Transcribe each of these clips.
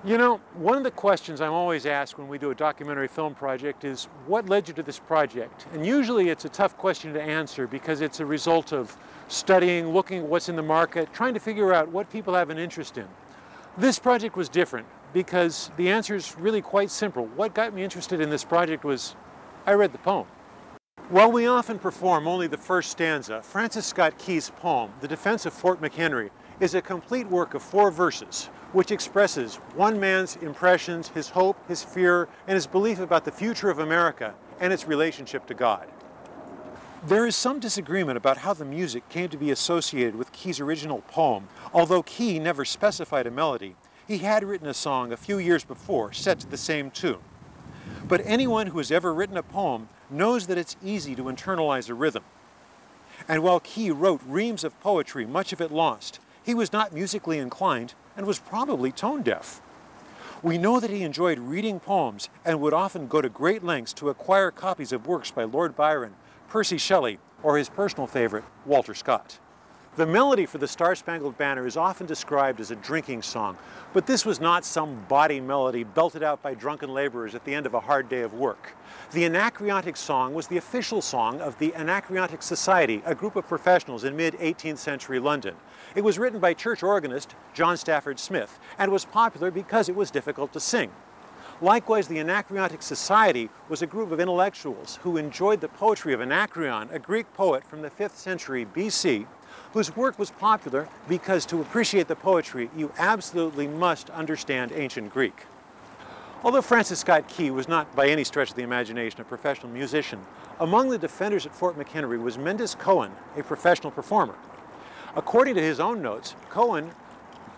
You know, one of the questions I'm always asked when we do a documentary film project is, what led you to this project? And usually it's a tough question to answer because it's a result of studying, looking at what's in the market, trying to figure out what people have an interest in. This project was different because the answer is really quite simple. What got me interested in this project was I read the poem. While we often perform only the first stanza, Francis Scott Key's poem, The Defense of Fort McHenry, is a complete work of 4 verses, which expresses one man's impressions, his hope, his fear, and his belief about the future of America and its relationship to God. There is some disagreement about how the music came to be associated with Key's original poem. Although Key never specified a melody, he had written a song a few years before set to the same tune. But anyone who has ever written a poem knows that it's easy to internalize a rhythm. And while Key wrote reams of poetry, much of it lost, he was not musically inclined and was probably tone deaf. We know that he enjoyed reading poems and would often go to great lengths to acquire copies of works by Lord Byron, Percy Shelley, or his personal favorite, Walter Scott. The melody for the Star-Spangled Banner is often described as a drinking song, but this was not some bawdy melody belted out by drunken laborers at the end of a hard day of work. The Anacreontic song was the official song of the Anacreontic Society, a group of professionals in mid-18th century London. It was written by church organist John Stafford Smith and was popular because it was difficult to sing. Likewise, the Anacreontic Society was a group of intellectuals who enjoyed the poetry of Anacreon, a Greek poet from the 5th century BC, whose work was popular because to appreciate the poetry, you absolutely must understand ancient Greek. Although Francis Scott Key was not by any stretch of the imagination a professional musician, among the defenders at Fort McHenry was Mendes Cohen, a professional performer. According to his own notes, Cohen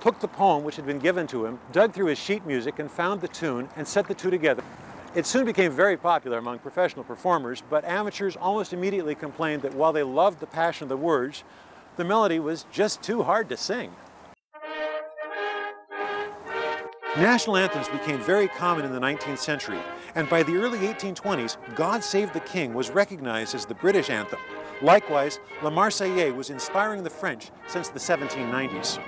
took the poem which had been given to him, dug through his sheet music and found the tune and set the two together. It soon became very popular among professional performers, but amateurs almost immediately complained that while they loved the passion of the words, the melody was just too hard to sing. National anthems became very common in the 19th century, and by the early 1820s, God Save the King was recognized as the British anthem. Likewise, La Marseillaise was inspiring the French since the 1790s.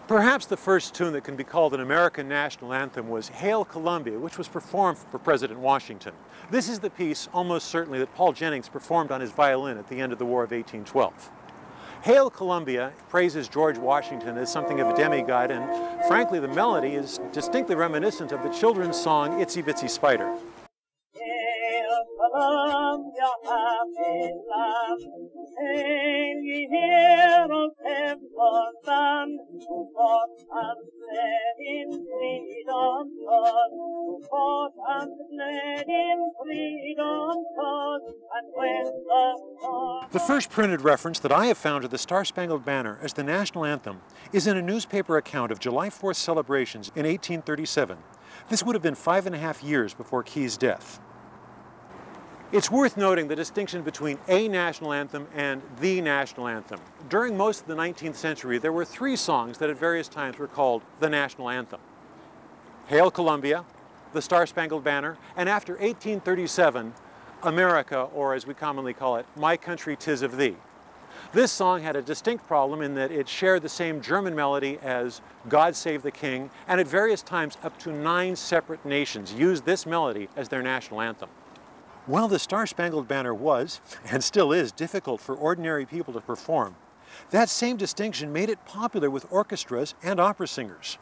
Perhaps the first tune that can be called an American national anthem was Hail Columbia, which was performed for President Washington. This is the piece, almost certainly, that Paul Jennings performed on his violin at the end of the War of 1812. Hail Columbia praises George Washington as something of a demigod, and frankly, the melody is distinctly reminiscent of the children's song Itsy Bitsy Spider. Hail Columbia, happy land, hail ye heroes ever stand, who fought and bled in freedom's cause, who fought and bled in freedom's cause, and when the first printed reference that I have found to the Star-Spangled Banner as the national anthem is in a newspaper account of July 4th celebrations in 1837. This would have been 5.5 years before Key's death. It's worth noting the distinction between a national anthem and the national anthem. During most of the 19th century, there were 3 songs that at various times were called the national anthem. Hail Columbia, the Star-Spangled Banner, and after 1837, America, or as we commonly call it, My Country 'Tis of Thee. This song had a distinct problem in that it shared the same German melody as God Save the King, and at various times up to 9 separate nations used this melody as their national anthem. While the Star-Spangled Banner was, and still is, difficult for ordinary people to perform, that same distinction made it popular with orchestras and opera singers.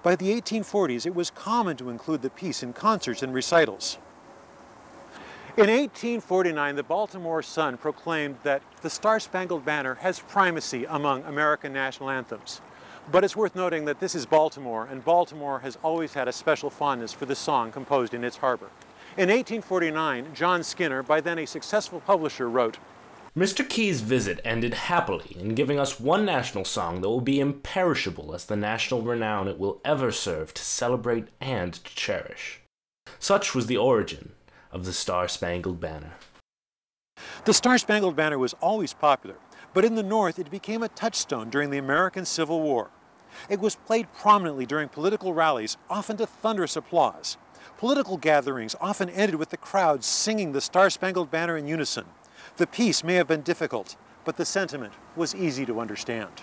By the 1840s, it was common to include the piece in concerts and recitals. In 1849, the Baltimore Sun proclaimed that the Star-Spangled Banner has primacy among American national anthems. But it's worth noting that this is Baltimore, and Baltimore has always had a special fondness for the song composed in its harbor. In 1849, John Skinner, by then a successful publisher, wrote, Mr. Key's visit ended happily in giving us one national song that will be imperishable as the national renown it will ever serve to celebrate and to cherish. Such was the origin of the Star-Spangled Banner. The Star-Spangled Banner was always popular, but in the North it became a touchstone during the American Civil War. It was played prominently during political rallies, often to thunderous applause. Political gatherings often ended with the crowd singing the Star-Spangled Banner in unison. The piece may have been difficult, but the sentiment was easy to understand.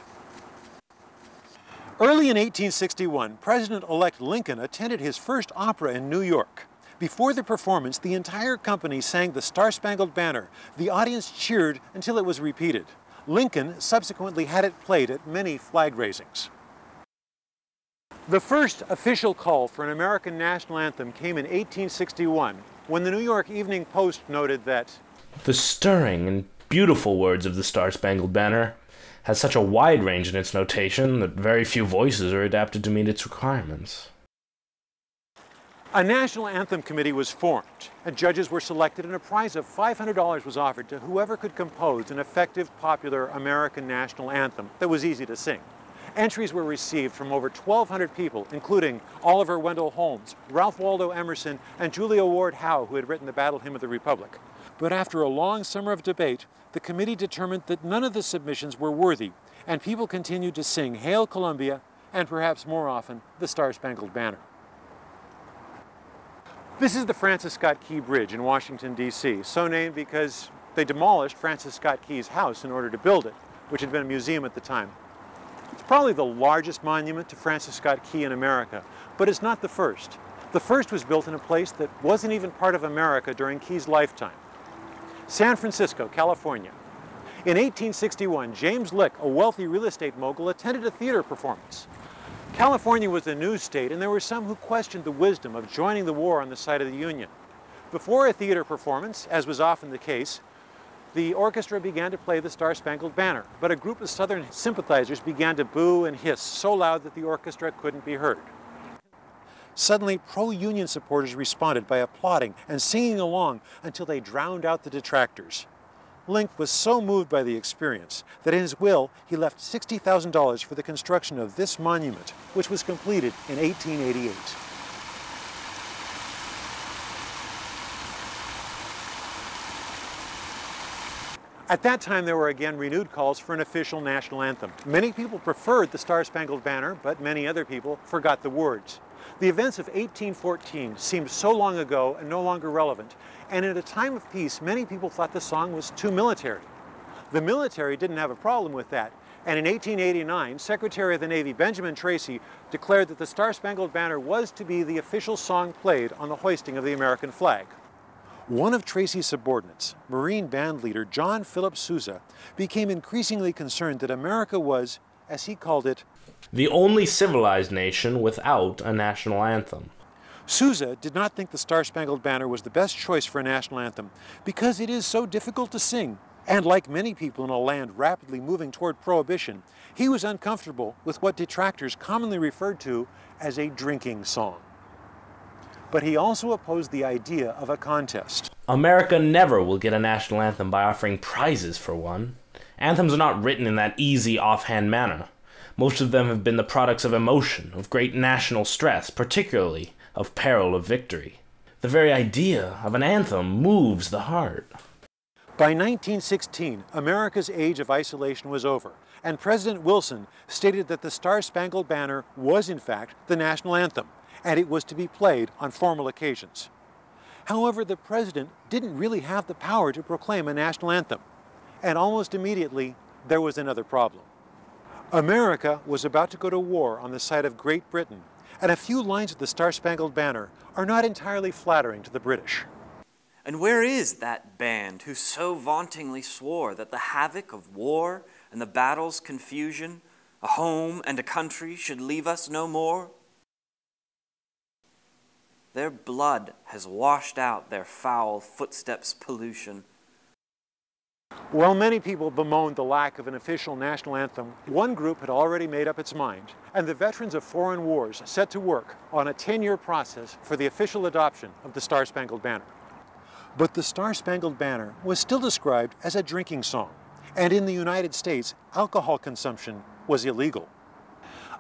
Early in 1861, President-elect Lincoln attended his first opera in New York. Before the performance, the entire company sang the Star-Spangled Banner. The audience cheered until it was repeated. Lincoln subsequently had it played at many flag raisings. The first official call for an American national anthem came in 1861, when the New York Evening Post noted that the stirring and beautiful words of the Star-Spangled Banner has such a wide range in its notation that very few voices are adapted to meet its requirements. A national anthem committee was formed, and judges were selected, and a prize of $500 was offered to whoever could compose an effective, popular American national anthem that was easy to sing. Entries were received from over 1,200 people, including Oliver Wendell Holmes, Ralph Waldo Emerson, and Julia Ward Howe, who had written the Battle Hymn of the Republic. But after a long summer of debate, the committee determined that none of the submissions were worthy, and people continued to sing Hail Columbia, and perhaps more often, the Star-Spangled Banner. This is the Francis Scott Key Bridge in Washington, D.C., so named because they demolished Francis Scott Key's house in order to build it, which had been a museum at the time. It's probably the largest monument to Francis Scott Key in America, but it's not the first. The first was built in a place that wasn't even part of America during Key's lifetime. San Francisco, California. In 1861, James Lick, a wealthy real estate mogul, attended a theater performance. California was a new state, and there were some who questioned the wisdom of joining the war on the side of the Union. Before a theater performance, as was often the case, the orchestra began to play the Star-Spangled Banner, but a group of Southern sympathizers began to boo and hiss so loud that the orchestra couldn't be heard. Suddenly, pro-Union supporters responded by applauding and singing along until they drowned out the detractors. Link was so moved by the experience that in his will he left $60,000 for the construction of this monument, which was completed in 1888. At that time, there were again renewed calls for an official national anthem. Many people preferred the Star-Spangled Banner, but many other people forgot the words. The events of 1814 seemed so long ago and no longer relevant, and at a time of peace, many people thought the song was too military. The military didn't have a problem with that, and in 1889, Secretary of the Navy Benjamin Tracy declared that the Star-Spangled Banner was to be the official song played on the hoisting of the American flag. One of Tracy's subordinates, Marine band leader John Philip Sousa, became increasingly concerned that America was, as he called it, the only civilized nation without a national anthem. Sousa did not think the Star-Spangled Banner was the best choice for a national anthem because it is so difficult to sing. And like many people in a land rapidly moving toward prohibition, he was uncomfortable with what detractors commonly referred to as a drinking song. But he also opposed the idea of a contest. America never will get a national anthem by offering prizes for one. Anthems are not written in that easy, offhand manner. Most of them have been the products of emotion, of great national stress, particularly of peril of victory. The very idea of an anthem moves the heart. By 1916, America's age of isolation was over, and President Wilson stated that the Star-Spangled Banner was, in fact, the national anthem, and it was to be played on formal occasions. However, the president didn't really have the power to proclaim a national anthem, and almost immediately, there was another problem. America was about to go to war on the side of Great Britain, and a few lines of the Star-Spangled Banner are not entirely flattering to the British. And where is that band who so vauntingly swore that the havoc of war and the battle's confusion, a home and a country should leave us no more? Their blood has washed out their foul footsteps' pollution. While many people bemoaned the lack of an official national anthem, one group had already made up its mind, and the veterans of foreign wars set to work on a 10-year process for the official adoption of the Star-Spangled Banner. But the Star-Spangled Banner was still described as a drinking song, and in the United States, alcohol consumption was illegal.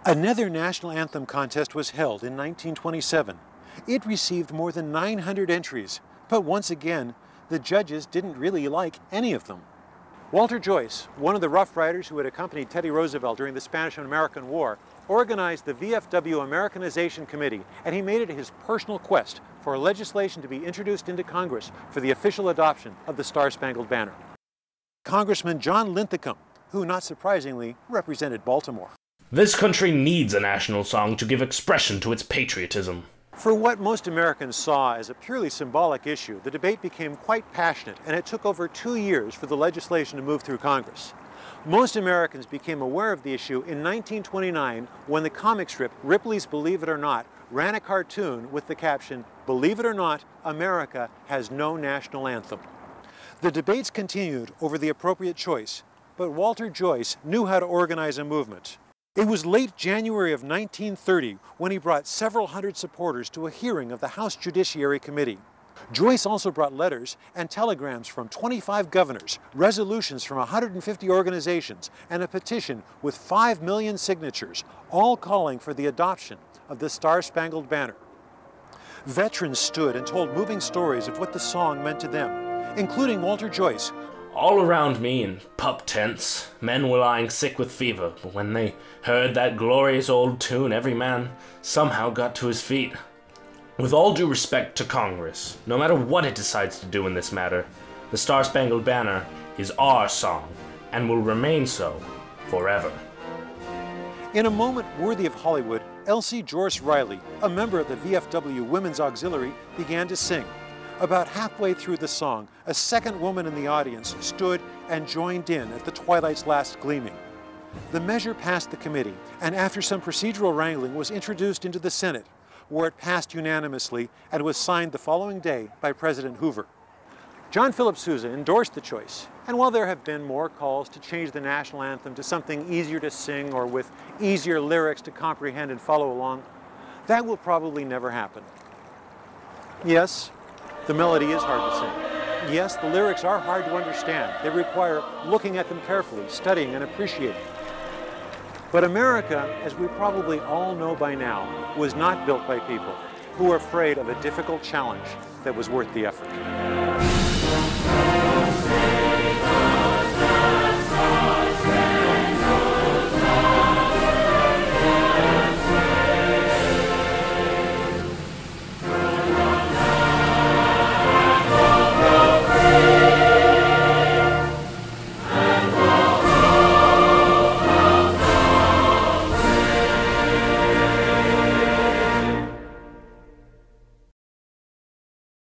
Another national anthem contest was held in 1927. It received more than 900 entries, but once again, the judges didn't really like any of them. Walter Joyce, one of the Rough Riders who had accompanied Teddy Roosevelt during the Spanish and American War, organized the VFW Americanization Committee, and he made it his personal quest for legislation to be introduced into Congress for the official adoption of the Star-Spangled Banner. Congressman John Linthicum, who, not surprisingly, represented Baltimore. This country needs a national song to give expression to its patriotism. For what most Americans saw as a purely symbolic issue, the debate became quite passionate, and it took over 2 years for the legislation to move through Congress. Most Americans became aware of the issue in 1929 when the comic strip Ripley's Believe It or Not ran a cartoon with the caption, "Believe it or not, America has no national anthem." The debates continued over the appropriate choice, but Walter Joyce knew how to organize a movement. It was late January of 1930 when he brought several hundred supporters to a hearing of the House Judiciary Committee. Joyce also brought letters and telegrams from 25 governors, resolutions from 150 organizations, and a petition with 5 million signatures, all calling for the adoption of the Star-Spangled Banner. Veterans stood and told moving stories of what the song meant to them, including Walter Joyce. All around me in pup tents, men were lying sick with fever, but when they heard that glorious old tune, every man somehow got to his feet. With all due respect to Congress, no matter what it decides to do in this matter, the Star-Spangled Banner is our song, and will remain so forever. In a moment worthy of Hollywood, Elsie Joyce Riley, a member of the VFW Women's Auxiliary, began to sing. About halfway through the song, a second woman in the audience stood and joined in at the twilight's last gleaming. The measure passed the committee, and after some procedural wrangling was introduced into the Senate, where it passed unanimously and was signed the following day by President Hoover. John Philip Sousa endorsed the choice, and while there have been more calls to change the national anthem to something easier to sing or with easier lyrics to comprehend and follow along, that will probably never happen. Yes, the melody is hard to sing. Yes, the lyrics are hard to understand. They require looking at them carefully, studying and appreciating. But America, as we probably all know by now, was not built by people who were afraid of a difficult challenge that was worth the effort.